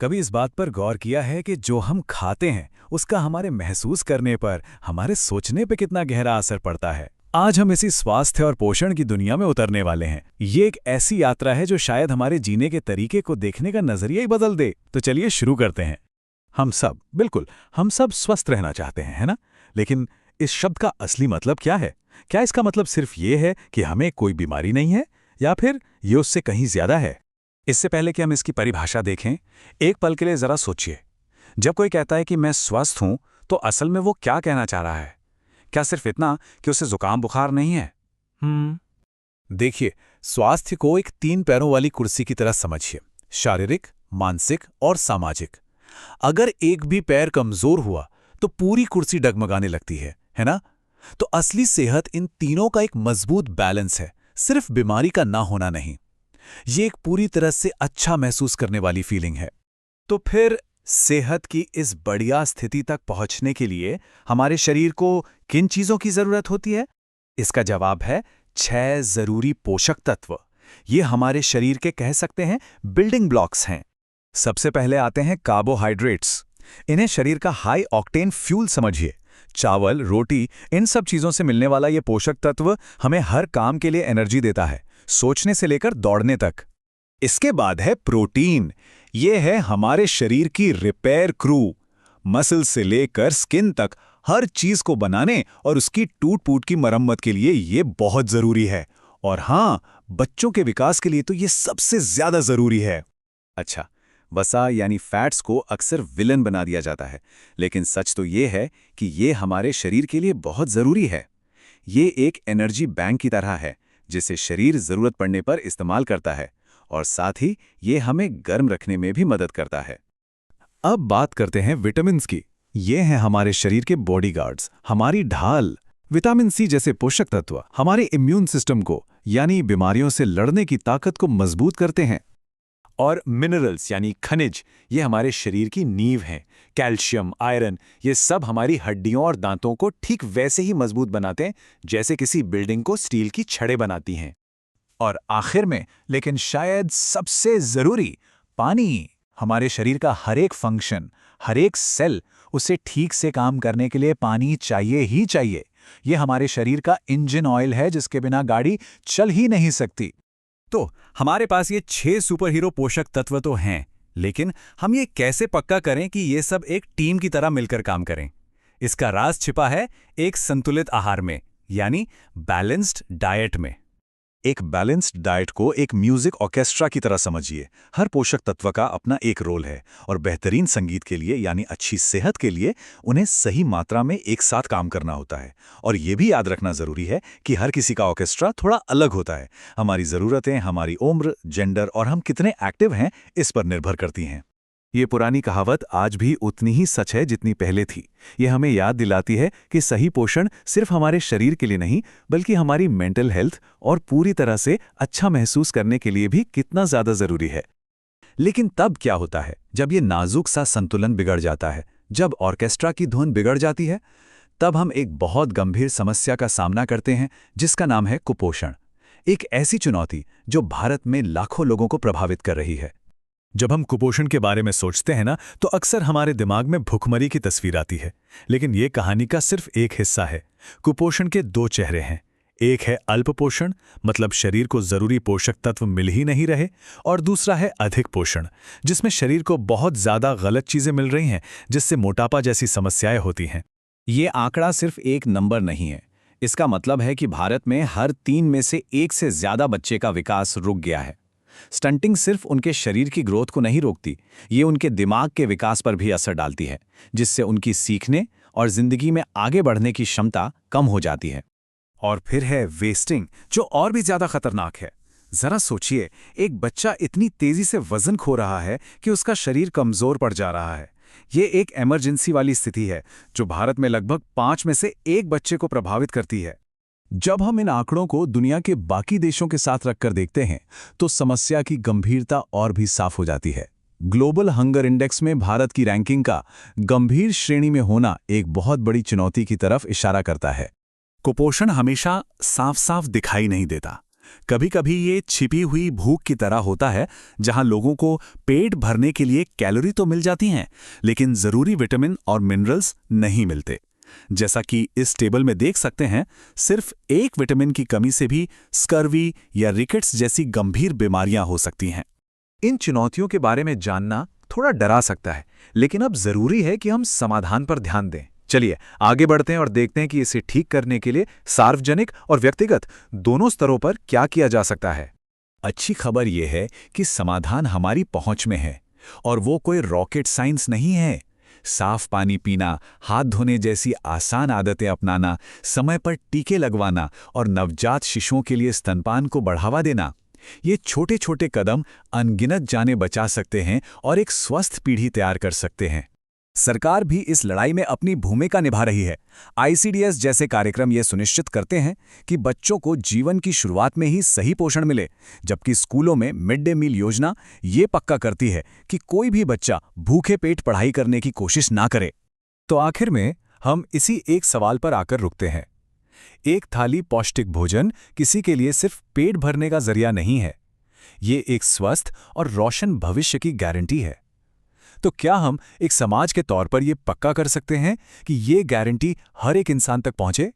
कभी इस बात पर गौर किया है कि जो हम खाते हैं उसका हमारे महसूस करने पर, हमारे सोचने पे कितना गहरा असर पड़ता है। आज हम इसी स्वास्थ्य और पोषण की दुनिया में उतरने वाले हैं। ये एक ऐसी यात्रा है जो शायद हमारे जीने के तरीके को देखने का नजरिया ही बदल दे। तो चलिए शुरू करते हैं। हम सब स्वस्थ रहना चाहते हैं, है ना? लेकिन इस शब्द का असली मतलब क्या है? क्या इसका मतलब सिर्फ ये है कि हमें कोई बीमारी नहीं है, या फिर ये उससे कहीं ज्यादा है? इससे पहले कि हम इसकी परिभाषा देखें, एक पल के लिए जरा सोचिए। जब कोई कहता है कि मैं स्वस्थ हूं, तो असल में वो क्या कहना चाह रहा है? क्या सिर्फ इतना कि उसे जुकाम बुखार नहीं है? देखिए, स्वास्थ्य को एक 3 पैरों वाली कुर्सी की तरह समझिए। शारीरिक, मानसिक और सामाजिक। अगर एक भी पैर कमजोर हुआ तो पूरी कुर्सी डगमगाने लगती है ना? तो असली सेहत इन तीनों का एक मजबूत बैलेंस है, सिर्फ बीमारी का ना होना नहीं। ये एक पूरी तरह से अच्छा महसूस करने वाली फीलिंग है। तो फिर सेहत की इस बढ़िया स्थिति तक पहुंचने के लिए हमारे शरीर को किन चीजों की जरूरत होती है? इसका जवाब है 6 जरूरी पोषक तत्व। ये हमारे शरीर के, कह सकते हैं, बिल्डिंग ब्लॉक्स हैं। सबसे पहले आते हैं कार्बोहाइड्रेट्स। इन्हें शरीर का हाई ऑक्टेन फ्यूल समझिए। चावल, रोटी, इन सब चीजों से मिलने वाला ये पोषक तत्व हमें हर काम के लिए एनर्जी देता है, सोचने से लेकर दौड़ने तक। इसके बाद है प्रोटीन। ये है हमारे शरीर की रिपेयर क्रू। मसल से लेकर स्किन तक हर चीज को बनाने और उसकी टूट-फूट की मरम्मत के लिए ये बहुत जरूरी है। और हां, बच्चों के विकास के लिए तो ये सबसे ज्यादा जरूरी है। अच्छा, वसा यानी फैट्स को अक्सर विलन बना दिया जाता है, लेकिन सच तो ये है कि ये हमारे शरीर के लिए बहुत जरूरी है। ये एक एनर्जी बैंक की तरह है, जिसे शरीर जरूरत पड़ने पर इस्तेमाल करता है, और साथ ही ये हमें गर्म रखने में भी मदद करता है। अब बात करते हैं विटामिन्स की। ये हैं हमारे शरीर के बॉडीगार्ड्स, हमारी ढाल। विटामिन सी जैसे पोषक तत्व हमारे इम्यून सिस्टम को, यानी बीमारियों से लड़ने की ताकत को मजबूत करते हैं। और मिनरल्स यानी खनिज, ये हमारे शरीर की नींव हैं। कैल्शियम, आयरन, ये सब हमारी हड्डियों और दांतों को ठीक वैसे ही मजबूत बनाते हैं जैसे किसी बिल्डिंग को स्टील की छड़ें बनाती हैं। और आखिर में, लेकिन शायद सबसे जरूरी, पानी। हमारे शरीर का हर एक फंक्शन, हर एक सेल, उसे ठीक से काम करने के लिए पानी चाहिए ही चाहिए। ये हमारे शरीर का इंजन ऑयल है, जिसके बिना गाड़ी चल ही नहीं सकती। तो हमारे पास ये 6 सुपर हीरो पोषक तत्व तो हैं, लेकिन हम ये कैसे पक्का करें कि ये सब एक टीम की तरह मिलकर काम करें? इसका राज छिपा है एक संतुलित आहार में, यानी बैलेंस्ड डाइट में। एक बैलेंस्ड डाइट को एक म्यूजिक ऑर्केस्ट्रा की तरह समझिए। हर पोषक तत्व का अपना एक रोल है, और बेहतरीन संगीत के लिए, यानी अच्छी सेहत के लिए, उन्हें सही मात्रा में एक साथ काम करना होता है। और ये भी याद रखना जरूरी है कि हर किसी का ऑर्केस्ट्रा थोड़ा अलग होता है। हमारी ज़रूरतें, हमारी उम्र, जेंडर और हम कितने एक्टिव हैं, इस पर निर्भर करती हैं। ये पुरानी कहावत आज भी उतनी ही सच है जितनी पहले थी। ये हमें याद दिलाती है कि सही पोषण सिर्फ हमारे शरीर के लिए नहीं, बल्कि हमारी मेंटल हेल्थ और पूरी तरह से अच्छा महसूस करने के लिए भी कितना ज़्यादा ज़रूरी है। लेकिन तब क्या होता है जब ये नाजुक सा संतुलन बिगड़ जाता है? जब ऑर्केस्ट्रा की धुन बिगड़ जाती है, तब हम एक बहुत गंभीर समस्या का सामना करते हैं, जिसका नाम है कुपोषण। एक ऐसी चुनौती जो भारत में लाखों लोगों को प्रभावित कर रही है। जब हम कुपोषण के बारे में सोचते हैं ना, तो अक्सर हमारे दिमाग में भुखमरी की तस्वीर आती है। लेकिन ये कहानी का सिर्फ एक हिस्सा है। कुपोषण के 2 चेहरे हैं। एक है अल्प पोषण, मतलब शरीर को जरूरी पोषक तत्व मिल ही नहीं रहे, और दूसरा है अधिक पोषण, जिसमें शरीर को बहुत ज्यादा गलत चीजें मिल रही हैं, जिससे मोटापा जैसी समस्याएं होती हैं। ये आंकड़ा सिर्फ एक नंबर नहीं है। इसका मतलब है कि भारत में हर 3 में से 1 से ज्यादा बच्चे का विकास रुक गया है। स्टंटिंग सिर्फ उनके शरीर की ग्रोथ को नहीं रोकती, ये उनके दिमाग के विकास पर भी असर डालती है, जिससे उनकी सीखने और जिंदगी में आगे बढ़ने की क्षमता कम हो जाती है। और फिर है वेस्टिंग, जो और भी ज्यादा खतरनाक है। जरा सोचिए, एक बच्चा इतनी तेजी से वजन खो रहा है कि उसका शरीर कमजोर पड़ जा रहा है। ये एक इमरजेंसी वाली स्थिति है, जो भारत में लगभग 5 में से 1 बच्चे को प्रभावित करती है। जब हम इन आंकड़ों को दुनिया के बाकी देशों के साथ रखकर देखते हैं, तो समस्या की गंभीरता और भी साफ हो जाती है। ग्लोबल हंगर इंडेक्स में भारत की रैंकिंग का गंभीर श्रेणी में होना एक बहुत बड़ी चुनौती की तरफ इशारा करता है। कुपोषण हमेशा साफ साफ दिखाई नहीं देता, कभी-कभी ये छिपी हुई भूख की तरह होता है, जहां लोगों को पेट भरने के लिए कैलोरी तो मिल जाती हैं, लेकिन जरूरी विटामिन और मिनरल्स नहीं मिलते। जैसा कि इस टेबल में देख सकते हैं, सिर्फ एक विटामिन की कमी से भी स्कर्वी या रिकेट्स जैसी गंभीर बीमारियां हो सकती हैं। इन चुनौतियों के बारे में जानना थोड़ा डरा सकता है, लेकिन अब जरूरी है कि हम समाधान पर ध्यान दें। चलिए आगे बढ़ते हैं और देखते हैं कि इसे ठीक करने के लिए सार्वजनिक और व्यक्तिगत दोनों स्तरों पर क्या किया जा सकता है। अच्छी खबर यह है कि समाधान हमारी पहुंच में है, और वो कोई रॉकेट साइंस नहीं है। साफ पानी पीना, हाथ धोने जैसी आसान आदतें अपनाना, समय पर टीके लगवाना और नवजात शिशुओं के लिए स्तनपान को बढ़ावा देना, ये छोटे छोटे कदम अनगिनत जानें बचा सकते हैं और एक स्वस्थ पीढ़ी तैयार कर सकते हैं। सरकार भी इस लड़ाई में अपनी भूमिका निभा रही है। आईसीडीएस जैसे कार्यक्रम ये सुनिश्चित करते हैं कि बच्चों को जीवन की शुरुआत में ही सही पोषण मिले, जबकि स्कूलों में मिड डे मील योजना ये पक्का करती है कि कोई भी बच्चा भूखे पेट पढ़ाई करने की कोशिश ना करे। तो आखिर में हम इसी एक सवाल पर आकर रुकते हैं। एक थाली पौष्टिक भोजन किसी के लिए सिर्फ पेट भरने का जरिया नहीं है, ये एक स्वस्थ और रोशन भविष्य की गारंटी है। तो क्या हम एक समाज के तौर पर यह पक्का कर सकते हैं कि ये गारंटी हर एक इंसान तक पहुंचे?